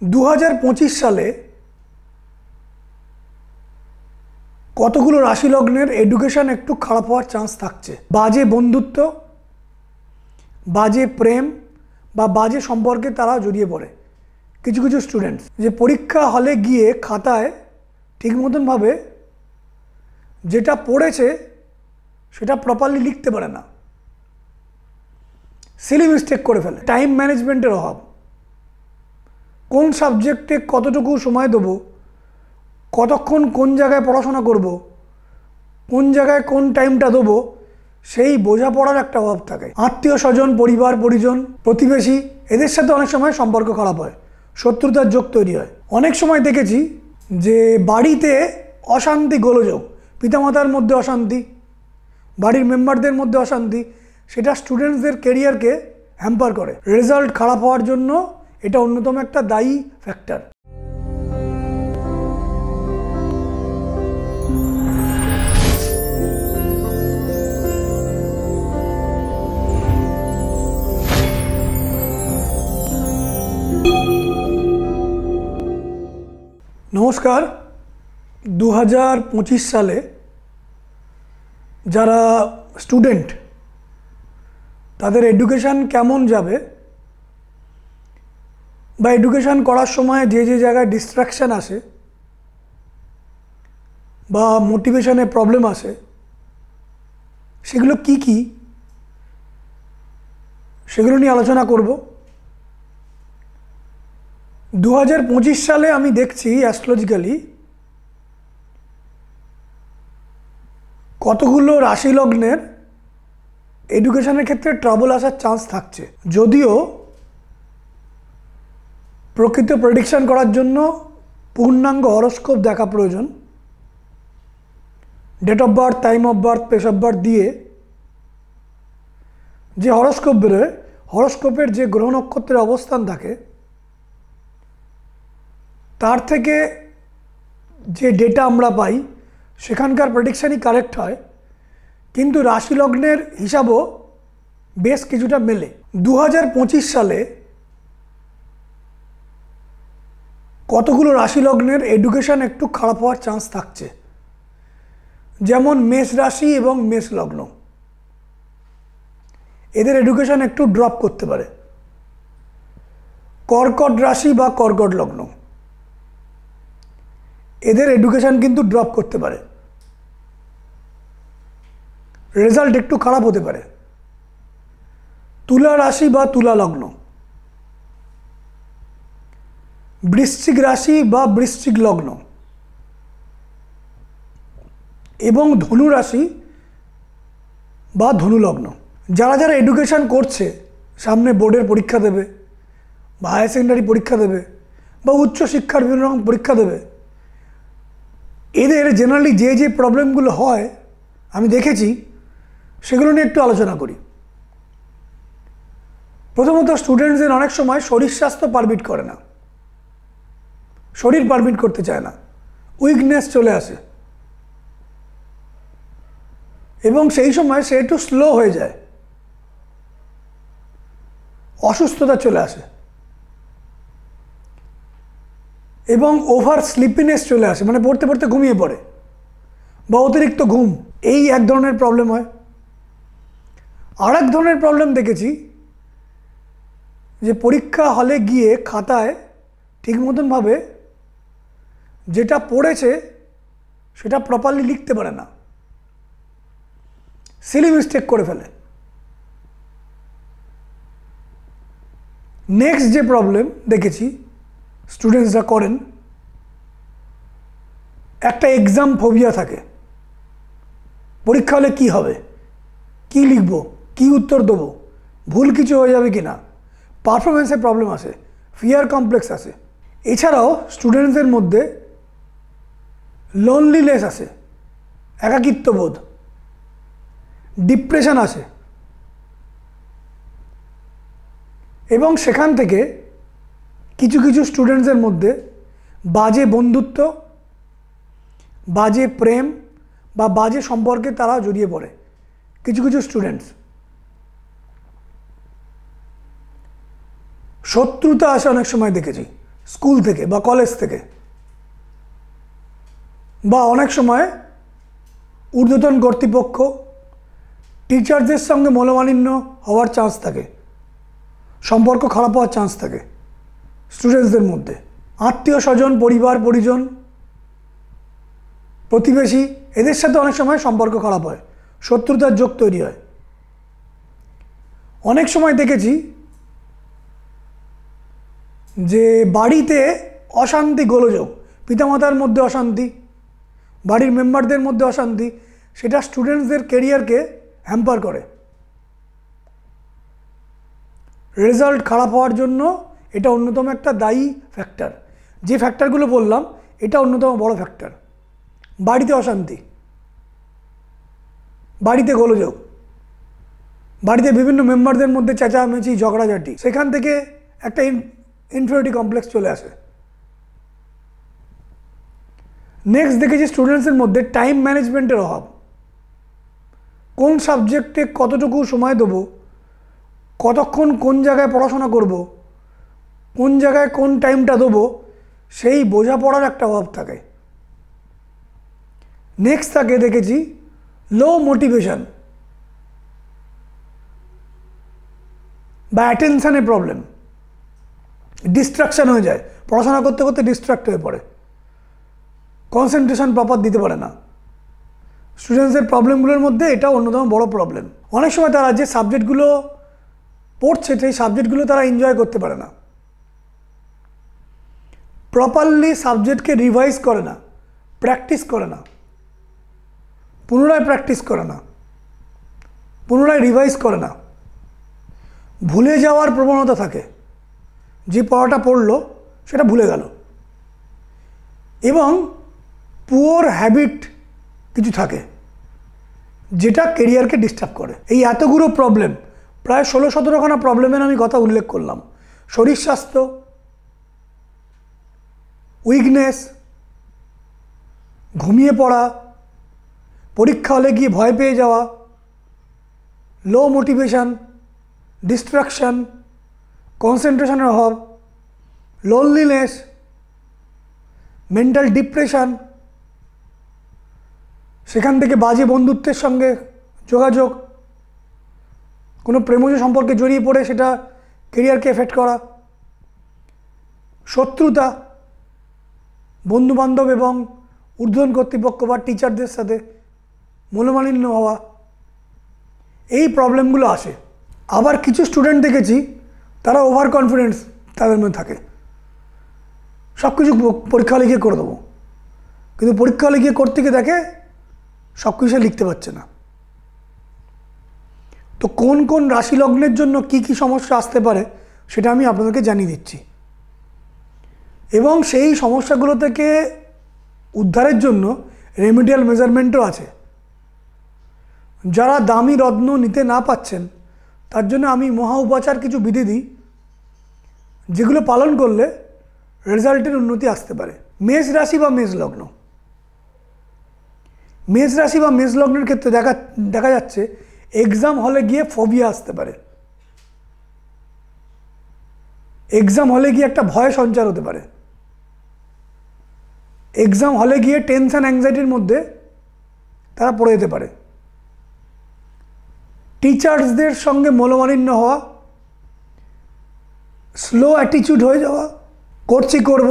2025 সালে কতগুলো রাশি লগ্নের এডুকেশন একটু খারাপ হওয়ার চান্স থাকছে। বাজে বন্ধুত্ব, বাজে প্রেম বা বাজে সম্পর্কে তারা জড়িয়ে পড়ে। কিছু কিছু স্টুডেন্টস যে পরীক্ষা হলে গিয়ে খাতায় ঠিক মতনভাবে যেটা পড়েছে সেটা প্রপারলি লিখতে পারে না, সিলি মিস্টেক করে ফেলে। টাইম ম্যানেজমেন্টের অভাব, কোন সাবজেক্টে কতটুকু সময় দেবো, কতক্ষণ কোন জায়গায় পড়াশোনা করব, কোন জায়গায় কোন টাইমটা দেবো, সেই বোঝাপড়ার একটা অভাব থাকে। আত্মীয় স্বজন, পরিবার পরিজন, প্রতিবেশী, এদের সাথে অনেক সময় সম্পর্ক খারাপ হয়, শত্রুতার যোগ তৈরি হয়। অনেক সময় দেখেছি যে বাড়িতে অশান্তি, গোলযোগ, পিতামাতার মধ্যে অশান্তি, বাড়ির মেম্বারদের মধ্যে অশান্তি, সেটা স্টুডেন্টসদের কেরিয়ারকে হ্যাম্পার করে। রেজাল্ট খারাপ হওয়ার জন্য এটা অন্যতম একটা দায়ী ফ্যাক্টর। নমস্কার। 2025 সালে যারা স্টুডেন্ট, তাদের এডুকেশান কেমন যাবে বা এডুকেশান করার সময় যে যে জায়গায় ডিস্ট্রাকশান আসে বা মোটিভেশনে প্রবলেম আসে, সেগুলো কি কি সেগুলো নিয়ে আলোচনা করব। 2025 সালে আমি দেখছি অ্যাস্ট্রোলজিক্যালি কতগুলো রাশি লগ্নের এডুকেশনের ক্ষেত্রে ট্রাবল আসার চান্স থাকছে। যদিও প্রকৃত প্রেডিকশন করার জন্য পূর্ণাঙ্গ হরোস্কোপ দেখা প্রয়োজন, date of birth, time of birth, place of birth দিয়ে যে হরোস্কোপ বেরোয়, হরোস্কোপের যে গ্রহ নক্ষত্রের অবস্থান থাকে তার থেকে যে ডেটা আমরা পাই সেখানকার প্রেডিকশানই কারেক্ট হয়, কিন্তু রাশি লগ্নের হিসাবও বেশ কিছুটা মেলে। 2025 সালে কতগুলো রাশি লগ্নের এডুকেশন একটু খারাপ হওয়ার চান্স থাকছে। যেমন মেষ রাশি এবং মেষ লগ্ন, এদের এডুকেশন একটু ড্রপ করতে পারে। কর্কট রাশি বা কর্কট লগ্ন, এদের এডুকেশন কিন্তু ড্রপ করতে পারে, রেজাল্ট একটু খারাপ হতে পারে। তুলা রাশি বা তুলা লগ্ন, বৃশ্চিক রাশি বা বৃশ্চিক লগ্ন এবং ধনু রাশি বা ধনু লগ্ন, যারা যারা এডুকেশন করছে, সামনে বোর্ডের পরীক্ষা দেবে বা হায়ার সেকেন্ডারি পরীক্ষা দেবে বা উচ্চশিক্ষার বিভিন্ন রকম পরীক্ষা দেবে, এদের জেনারেলি যে যে প্রবলেমগুলো হয় আমি দেখেছি, সেগুলো নিয়ে একটু আলোচনা করি। প্রথমত, স্টুডেন্টসদের অনেক সময় শরীর স্বাস্থ্য পারমিট করে না, শরীর পারমিট করতে চায় না, উইকনেস চলে আসে এবং সেই সময় সে একটু স্লো হয়ে যায়, অসুস্থতা চলে আসে এবং ওভার স্লিপিনেস চলে আসে, মানে পড়তে পড়তে ঘুমিয়ে পড়ে বা অতিরিক্ত ঘুম, এই এক ধরনের প্রবলেম হয়। আর এক ধরনের প্রবলেম দেখেছি যে পরীক্ষা হলে গিয়ে খাতায় ঠিক মতনভাবে যেটা পড়েছে সেটা প্রপারলি লিখতে পারে না, সিলি মিস্টেক করে ফেলে। নেক্সট যে প্রবলেম দেখেছি স্টুডেন্টসরা করেন, একটা এক্সাম ফোবিয়া থাকে। পরীক্ষা হলে কি হবে, কি লিখব, কি উত্তর দেবো, ভুল কিছু হয়ে যাবে কি না, পারফরমেন্সের প্রবলেম আসে, ফিয়ার কমপ্লেক্স আসে। এছাড়াও স্টুডেন্টসদের মধ্যে লোনলিনেস আসে, একাকিত্ববোধ, ডিপ্রেশন আসে এবং সেখান থেকে কিছু কিছু স্টুডেন্টসদের মধ্যে বাজে বন্ধুত্ব, বাজে প্রেম বা বাজে সম্পর্কে তারা জড়িয়ে পড়ে। কিছু কিছু স্টুডেন্টস শত্রুতা আসে, অনেক সময় দেখেছি স্কুল থেকে বা কলেজ থেকে, বা অনেক সময় ঊর্ধ্বতন কর্তৃপক্ষ টিচারদের সঙ্গে মনোমালিন্য হওয়ার চান্স থাকে, সম্পর্ক খারাপ হওয়ার চান্স থাকে স্টুডেন্টসদের মধ্যে। আত্মীয় স্বজন, পরিবার পরিজন, প্রতিবেশী, এদের সাথে অনেক সময় সম্পর্ক খারাপ হয়, শত্রুতার যোগ তৈরি হয়। অনেক সময় দেখেছি যে বাড়িতে অশান্তি, গোলযোগ, পিতামাতার মধ্যে অশান্তি, বাড়ির মেম্বারদের মধ্যে অশান্তি, সেটা স্টুডেন্টসদের কেরিয়ারকে হ্যাম্পার করে। রেজাল্ট খারাপ হওয়ার জন্য এটা অন্যতম একটা দায়ী ফ্যাক্টর। যে ফ্যাক্টরগুলো বললাম এটা অন্যতম বড় ফ্যাক্টর। বাড়িতে অশান্তি, বাড়িতে গোলযোগ, বাড়িতে বিভিন্ন মেম্বারদের মধ্যে চেঁচামেচি, ঝগড়াঝাটি, সেখান থেকে একটা ইনফিরিয়রিটি কমপ্লেক্স চলে আসে। নেক্সট দেখেছি স্টুডেন্টসের মধ্যে টাইম ম্যানেজমেন্টের অভাব। কোন সাবজেক্টে কতটুকু সময় দেবো, কতক্ষণ কোন জায়গায় পড়াশোনা করব, কোন জায়গায় কোন টাইমটা দেবো, সেই বোঝাপড়ার একটা অভাব থাকে। নেক্সট থাকে দেখেছি লো মোটিভেশন বা অ্যাটেনশানের প্রবলেম, ডিস্ট্রাকশান হয়ে যায়, পড়াশোনা করতে করতে ডিস্ট্রাক্ট হয়ে পড়ে, কনসেন্ট্রেশন প্রপার দিতে পারে না। স্টুডেন্টসের প্রবলেমগুলোর মধ্যে এটা অন্যতম বড় প্রবলেম। অনেক সময় তারা যে সাবজেক্টগুলো পড়ছে সেই সাবজেক্টগুলো তারা এনজয় করতে পারে না, প্রপারলি সাবজেক্টকে রিভাইজ করে না, প্র্যাকটিস করে না, পুনরায় প্র্যাকটিস করে না, পুনরায় রিভাইজ করে না, ভুলে যাওয়ার প্রবণতা থাকে। যে পড়াটা পড়লো সেটা ভুলে গেল, এবং পুওর হ্যাবিট কিছু থাকে যেটা কেরিয়ারকে ডিস্টার্ব করে। এই এতগুলো প্রবলেম, প্রায় 16-17খানা প্রবলেমের আমি কথা উল্লেখ করলাম। শরীর স্বাস্থ্য, উইকনেস, ঘুমিয়ে পড়া, পরীক্ষা হলে গিয়ে ভয় পেয়ে যাওয়া, লো মোটিভেশন, ডিস্ট্রাকশন, কনসেন্ট্রেশনের অভাব, লোনলিনেস, মেন্টাল ডিপ্রেশন, সেখান থেকে বাজে বন্ধুত্বের সঙ্গে যোগাযোগ, কোনো প্রেমজ সম্পর্কে জড়িয়ে পড়ে সেটা কেরিয়ারকে এফেক্ট করা, শত্রুতা, বন্ধুবান্ধব এবং ঊর্ধ্বতন কর্তৃপক্ষ বা টিচারদের সাথে মনোমালিন্য হওয়া, এই প্রবলেমগুলো আসে। আবার কিছু স্টুডেন্ট দেখেছি তারা ওভার কনফিডেন্স তাদের মধ্যে থাকে, সব কিছু পরীক্ষা হলে গিয়ে করে দেবো, কিন্তু পরীক্ষা হলে গিয়ে করতে গিয়ে দেখে সব কিছু লিখতে পারছে না। তো কোন কোন রাশি লগ্নের জন্য কি কি সমস্যা আসতে পারে সেটা আমি আপনাদেরকে জানিয়ে দিচ্ছি, এবং সেই সমস্যাগুলো থেকে উদ্ধারের জন্য রেমিডিয়াল মেজারমেন্টও আছে। যারা দামি রত্ন নিতে না পাচ্ছেন তার জন্য আমি মহা উপাচার কিছু বিধি দিই, যেগুলো পালন করলে রেজাল্টের উন্নতি আসতে পারে। মেষ রাশি বা মেষ লগ্ন, মেষ রাশি বা মেষ লগ্নের ক্ষেত্রে দেখা যাচ্ছে এক্সাম হলে গিয়ে ফোবিয়া আসতে পারে, এক্সাম হলে গিয়ে একটা ভয় সঞ্চার হতে পারে, এক্সাম হলে গিয়ে টেনশন অ্যাংজাইটির মধ্যে তারা পড়ে যেতে পারে, টিচার্সদের সঙ্গে মনোমালিন্য হওয়া, স্লো অ্যাটিটিউড হয়ে যাওয়া, করছি করব,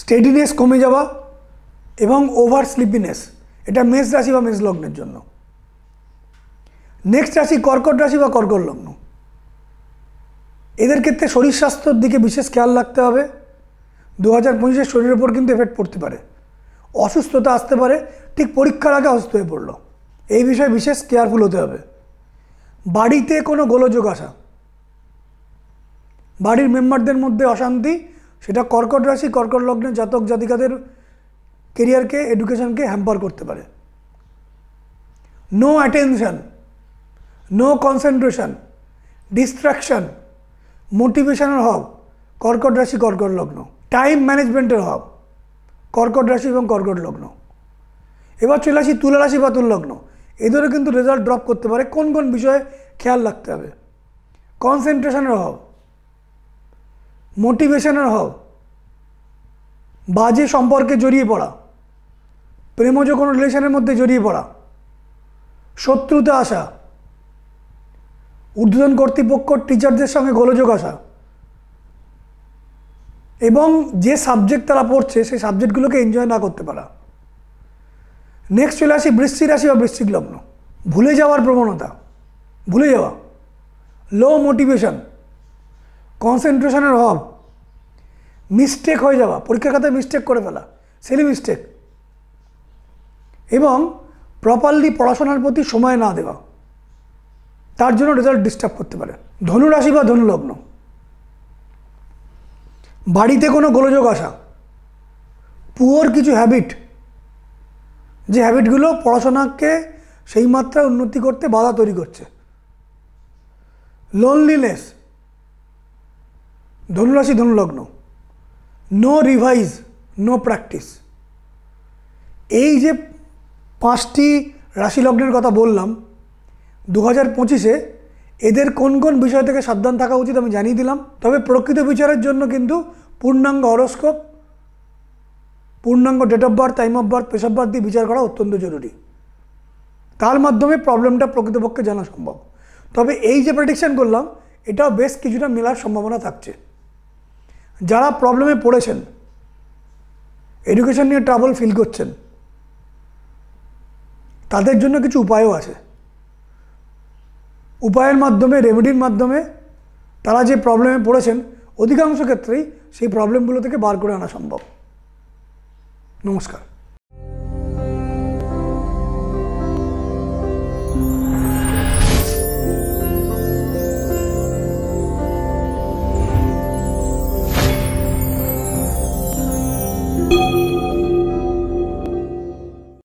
স্টেডিনেস কমে যাওয়া এবং ওভার স্লিপিনেস, এটা মেষ রাশি বা মেষ লগ্নের জন্য। নেক্সট রাশি কর্কট রাশি বা কর্কট লগ্ন। এদের ক্ষেত্রে শরীর স্বাস্থ্যের দিকে বিশেষ খেয়াল রাখতে হবে। 2025 শরীরের উপর কিন্তু এফেক্ট পড়তে পারে, অসুস্থতা আসতে পারে, ঠিক পরীক্ষার আগে অসুস্থ হয়ে পড়লো, এই বিষয়ে বিশেষ কেয়ারফুল হতে হবে। বাড়িতে কোনো গোলযোগ আসা, বাড়ির মেম্বারদের মধ্যে অশান্তি, সেটা কর্কট রাশি কর্কট লগ্নের জাতক জাতিকাদের কেরিয়ারকে, এডুকেশনকে হ্যাম্পার করতে পারে। No attention, no concentration, distraction, মোটিভেশনের অভাব, কর্কট রাশি কর্কট লগ্ন। টাইম ম্যানেজমেন্টের অভাব, কর্কট রাশি এবং কর্কট লগ্ন। এবার চলে আসি তুলা রাশি বা তুল লগ্ন। এদেরও কিন্তু রেজাল্ট ড্রপ করতে পারে। কোন কোন বিষয়ে খেয়াল রাখতে হবে? কনসেন্ট্রেশনের অভাব, মোটিভেশনের অভাব, বাজে সম্পর্কে জড়িয়ে পড়া, প্রেমজ কোনো রিলেশনের মধ্যে জড়িয়ে পড়া, শত্রুতা আসা, ঊর্ধ্বতন কর্তৃপক্ষ টিচারদের সঙ্গে গোলযোগ আসা, এবং যে সাবজেক্ট তারা পড়ছে সেই সাবজেক্টগুলোকে এনজয় না করতে পারা। নেক্সট চলে আসি বৃশ্চিক রাশি বা বৃশ্চিক লগ্ন। ভুলে যাওয়ার প্রবণতা, ভুলে যাওয়া, লো মোটিভেশন, কনসেন্ট্রেশনের অভাব, মিস্টেক হয়ে যাওয়া, পরীক্ষার খাতায় মিস্টেক করে ফেলা, সিলি মিস্টেক, এবং প্রপারলি পড়াশোনার প্রতি সময় না দেওয়া, তার জন্য রেজাল্ট ডিস্টার্ব করতে পারে। ধনু রাশি বা ধনু লগ্ন, বাড়িতে কোনো গোলযোগ আসা, পুয়োর কিছু হ্যাবিট, যে হ্যাবিটগুলো পড়াশোনাকে সেই মাত্রায় উন্নতি করতে বাধা তৈরি করছে। লোনলিনেস, ধনুরাশি ধনুলগ্ন, নো রিভাইজ, নো প্র্যাকটিস। এই যে 5টি রাশি লগ্নের কথা বললাম, 2025-এ এদের কোন কোন বিষয় থেকে সাবধান থাকা উচিত আমি জানিয়ে দিলাম। তবে প্রকৃত বিচারের জন্য কিন্তু পূর্ণাঙ্গ হরোস্কোপ, পূর্ণাঙ্গ date of birth, time of birth, place of birth দিয়ে বিচার করা অত্যন্ত জরুরি। তার মাধ্যমে প্রবলেমটা প্রকৃতপক্ষে জানা সম্ভব। তবে এই যে প্রেডিকশান করলাম এটাও বেশ কিছুটা মেলার সম্ভাবনা থাকছে। যারা প্রবলেমে পড়েছেন, এডুকেশন নিয়ে ট্রাবল ফিল করছেন, তাদের জন্য কিছু উপায়ও আছে। উপায়ের মাধ্যমে, রেমেডির মাধ্যমে তারা যে প্রবলেমে পড়েছেন অধিকাংশ ক্ষেত্রেই সেই প্রবলেমগুলো থেকে বার করে আনা সম্ভব। নমস্কার।